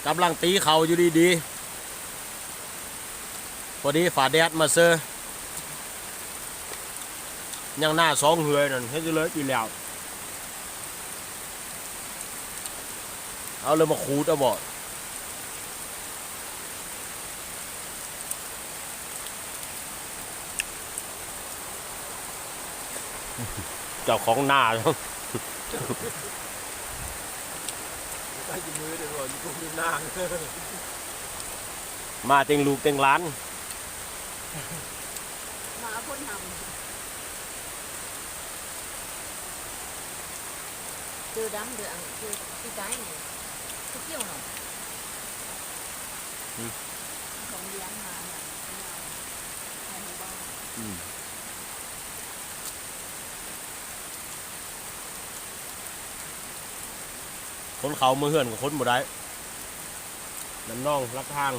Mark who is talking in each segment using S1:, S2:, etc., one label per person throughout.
S1: กำลังตีเขาอยู่ดีๆพอดีฝาแดดมาเซอร์ยังหน้าสองเหือยนั่นให้เลยอีแล้วเอาเลยมาขูดเอาบ่เจ้าของหน้าได้กินมือเดี๋ยวก่อนกูดูหน้ามาเต็งลูกเต็งล้าน
S2: มาพ่นทำเจอดำเดือดเจอที่ใจเนี่ยที่เกี่ยวหน่อยของเลี้ยงมาเนี่ยในหมู่บ้าน
S1: คนเขามือเหื่อนกับคนบ่ได้น้ำน่องรักทาง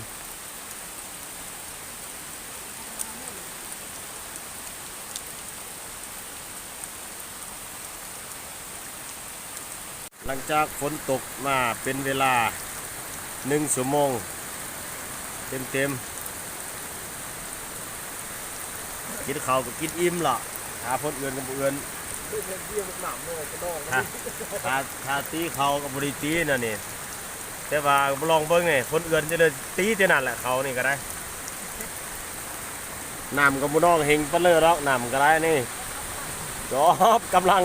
S1: หลังจากฝนตกมาเป็นเวลา1 ชั่วโมงเต็มกินข้าวก็กินอิ่มละหาพ้นเอื่นกับเอื่นถ้าตีเขากับบริตีนั่นนี่แต่ว่าลองเบิ้งนี่คนเอื่นจะเลยตีเท่านั้นแหละเขานี่ก็ได้น้ำกับมุน้องเฮงปะเลอแล้วน้ำก็ได้นี่จอบกำลัง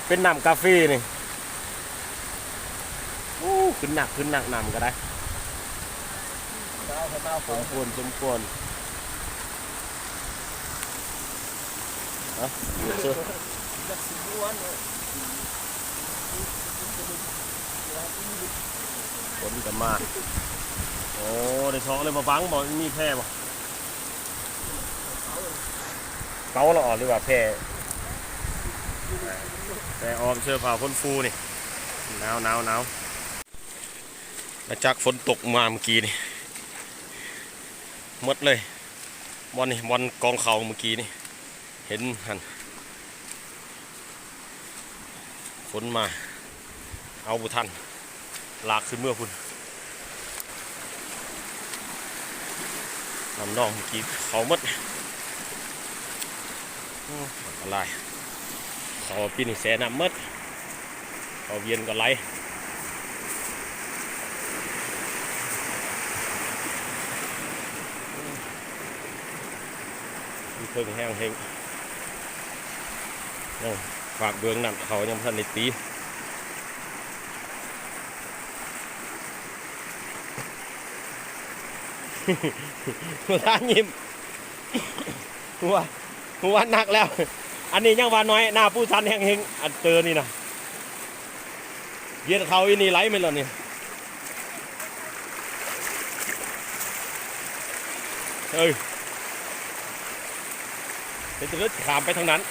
S1: เป็นน้ำกาแฟนี่ขึ้นหนักน้ำก็ได้สมควรฝนจะมาโอ้ได้ช็อกเลยมาบังบอกมีแพร่บ่เต้าละอ่อนหรือว่าแพร่แต่ออมเสื้อผ้าพ่นฟูนี่หนาวแล้วจากฝนตกมาเมื่อกี้นี่หมดเลยบอลกองเขาเมื่อกี้นี่เห็นหันฝนมาเอาบุทันลากขึ้นเมื่อคุณน้ำนองเมื่อกี้เขาหมดอะไรเขาปีนี่แสน้ำมดเขาเวียนก็ไหลเพิ่งแห้งเฮงฝากเบื้องนั่นเขายังพันในตีหัวท่ายิ้มหัวหนักแล้วอันนี้ยังว่าน้อยหน้าผู้ชันแห้งเฮงอันเตอร์นี่นะเย็นเขาอีนี่ไหลไม่หรอเนี่ยเป็นตัวเลือดขามไปทางนั้น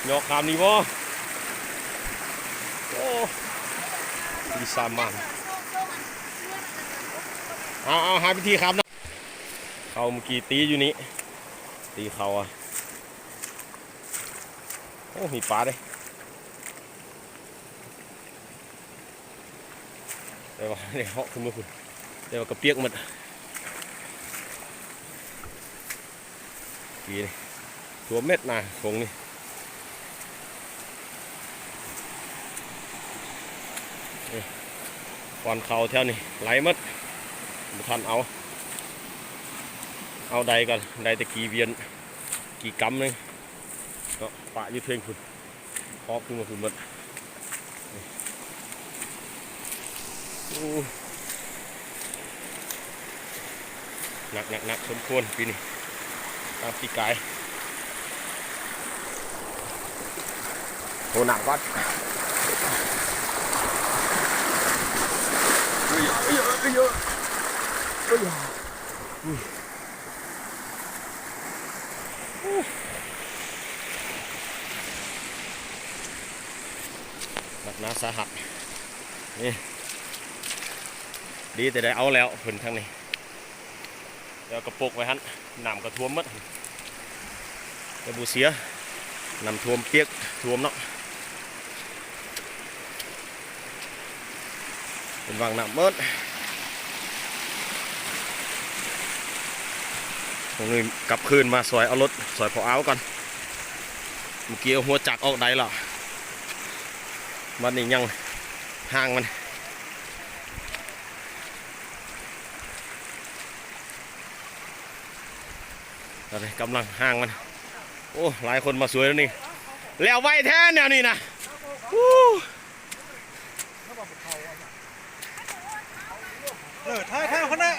S1: ยกขามนี่บ่โอ้ดีสามมันเอาหาพิธีครับนะเขาเมื่อกี้ตีอยู่นี่ตีเขาอ่ะโอ้มีปลาเลยเดี๋ยวเหาะขึ้นมาคุณเดี๋ยวกระเปียกหมดกีนี่ตัวเม็ดนะคงนี่ก่อนเขาแถวนี่ไหลมัดบุทันเอาใดก่อนใดตะกี้เวียนกี่กำเลยเนาะปะยืดเพ่งคุณพอขึ้นมาคุณมัดหนักสมควรปีนี้ตามปีกายโหหนักก่อนเยอะหนักหนาสาหัสนี่ดีแต่ได้เอาแล้วผลทางนี้แล้วกระปกไว้ฮั่นน้ำกระท่วมมัดกระบูเสียน้ำท่วมเปียกท่วมเนาะ เป็นวังน้ำเมิดตรงนี้กลับคืนมาซอยเอารถซอยพอเอาก่อนเมื่อกี้เอาหัวจักรออกได้แล้ววันนี้ยังห่างมันตอนนี้กำลังห่างมันโอ้หลายคนมาสวยแล้วนี่แล้วไวแท้แนวนี้นะ
S3: ท้ายคนนั้น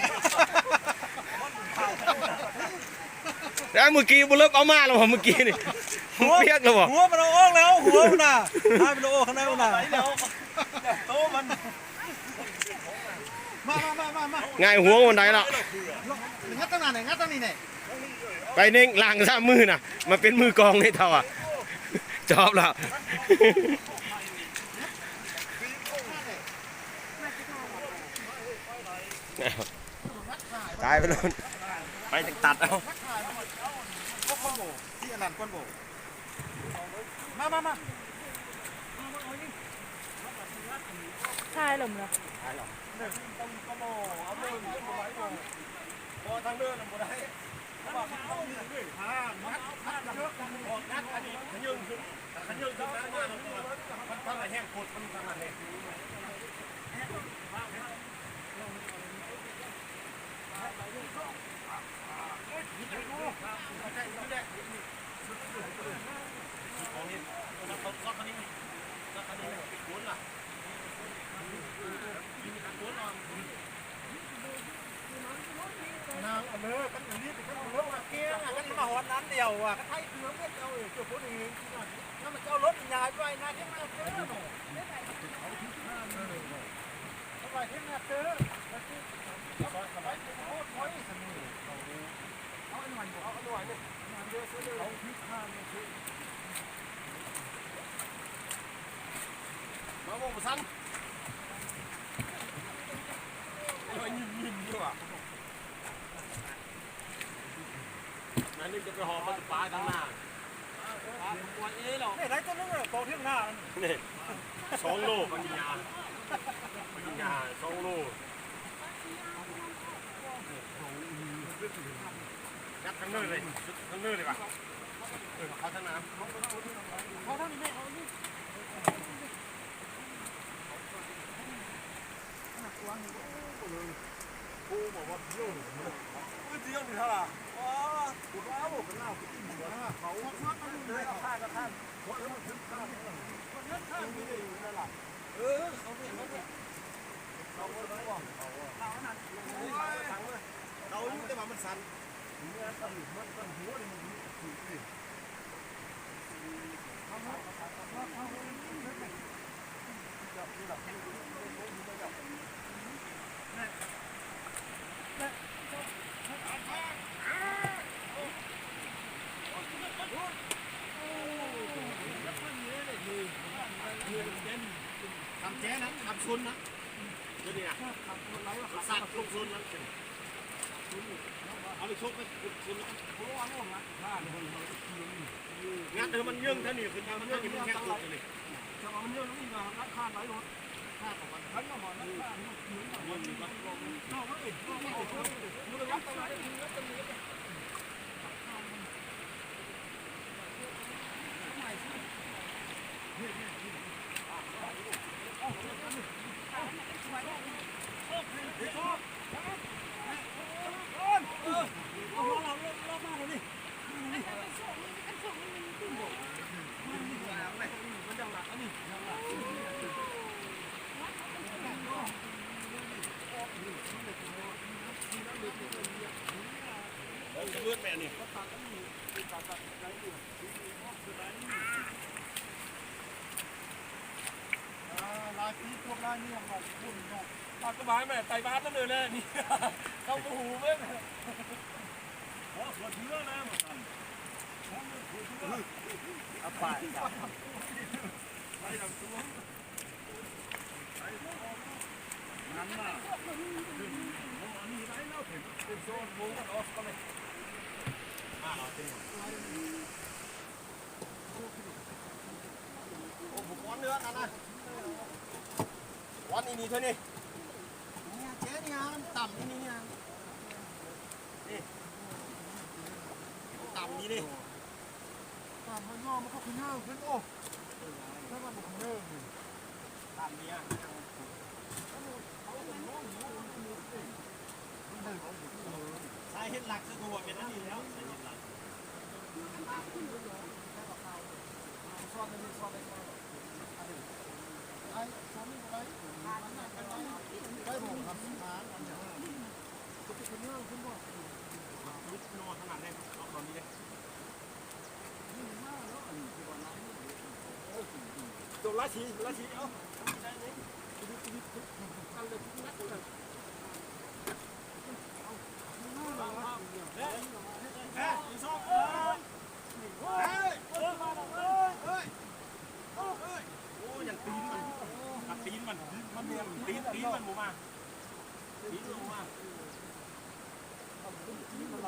S1: แล้วเมื่อกี้บุเลิกเอามาแล้วเมื่อกี้นี่เปียกแล้วบ่
S3: หัวมันเอาออกแล้วหัวมันน่ะท้ายมันเอาออกข้างในมันน่ะโตมันมา
S1: ง่ายหัวมันได้แล้ว
S3: งัดตั้งนานไหนงัดตั้งนี่ไหน
S1: ไปเน่งล้างซ้ำมือน่ะมาเป็นมือกองให้เท่าอ่ะจอบแล้วตายไปแล้วไปจังตัดเอา
S3: ที่อนันต์ก้นโบมา
S2: ใช่หรือเปล่า
S3: พอทางเดินบ่ได้ขันยืนขึ้นนะมันทำอะไรแห้งโคตรมันทำอะไรเลิกกันอย่างนี้กันเลิกมาเกี้ยกันมาหัวนั้นเดียวอ่ะกันไทยเกลือเม็ดเอาเจ้าคนอื่นนั่นมันเจ้ารถยายไปนะที่มาเจอหนูเอาไปที่มาเจอเอาไปโอ้ถอยสนุกเอาหน่อยเอาหน่อยเลยมาเยอะซะเลยเอาพิฆาตมาซื้อมาบอกมาสั่นเอายิ้มด้วยอันนี้จะไปหอมันปลาทางหน้าวันนี้หรอเนี่ยไรตัวนึงอะโตที่หน้านี่2 โลปัญญา2 โลยัดทั้งเนื้อเลยป่ะเขาทางน้ำเขาทางนี้เอานี่กูบอกว่าเที่ยวหนึ่งเที่ยวหนึ่งเท่าไหร่กูก็เอาเป็นเหล้ากินหัวเขาเลยเอาข้าก็ข้าหัวแล้วมันถึงข้ามันข้าไม่ได้อยู่นั่นแหละเขาไม่เขาไม่บอกเขาอยู่แต่ว่ามันสั่นเนี่ยมันหัวเลยมันถูกดิทำแจ้นะทำซุนนะเดี๋ยวนี้นะสัตว์ลงซุนนั้นเอาไปชกไปซุนแล้วงัดเธอมันยื่นท่านี่คือมันยื่นมันแค่ตัวเลยจะเอามันยื่นแล้วนี่มางัดข้างไหลรถข้างของมันขันมาหมอนข้างยื่นมีบ้างนอกเลยมือรัดตรงไหนรัดตรงนี้เลือดแม่นี่ลายปีพวกลายนี่ของคุณเนาะปากกระบายแม่ไต่บ้านนั่นเลยนะนี่เข้าหูเว้ยโอ้หัวเชื้อนะมันเอาไปไปดับตัวนั่นน่ะอันนี้ไรแล้วเป็นโซนโบ้กันออฟกันเลยโอ้บุกวันเนื้อนั่นนะวันนี้นี่เท่านี้ ต่ำนี่เนี่ยนี่ต่ำนี่ดิต่ำมันงอมันก็ขึ้นห้างขึ้นโอ้ถ้ามันขึ้นเรื่องต่ำเนี่ยสาเหตุหลักคือตัวเป็นนั่นนี่แล้วสาเหตุหลักซ้อนเลยซ้อนเลยไอ้ซ้อนนี่ไปได้ผมครับร้านมันอย่างก็เป็นเรื่องขึ้นบ่ลุกนอนขนาดนี้เอาตอนนี้เลยจบราชีเอาได้ไหมกันเลยนักเลยเฮ้ยชอบเฮ้ยโอ้ยังตีนมันอัดตีนมันตีนมันหมูมาตีนหมูมาตีนอะไร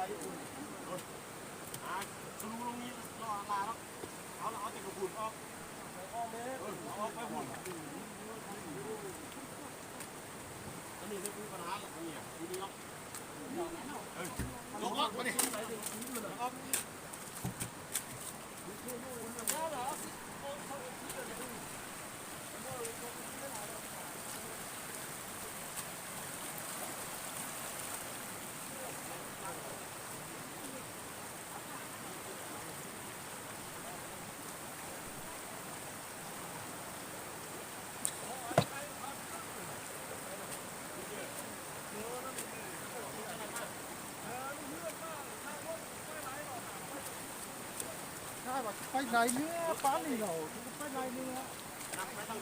S3: สรุปลงนี้รอลาแล้วเอาแต่กระปุกออกเอาไปหุ่นอันนี้ไม่มีปัญหาหรอกเนี่ยทีนี้ล็อกล็อกมาดิล็อกไปไหนเนื้อป้านี่เหรอไปไหนเนื้อไม่ต้อง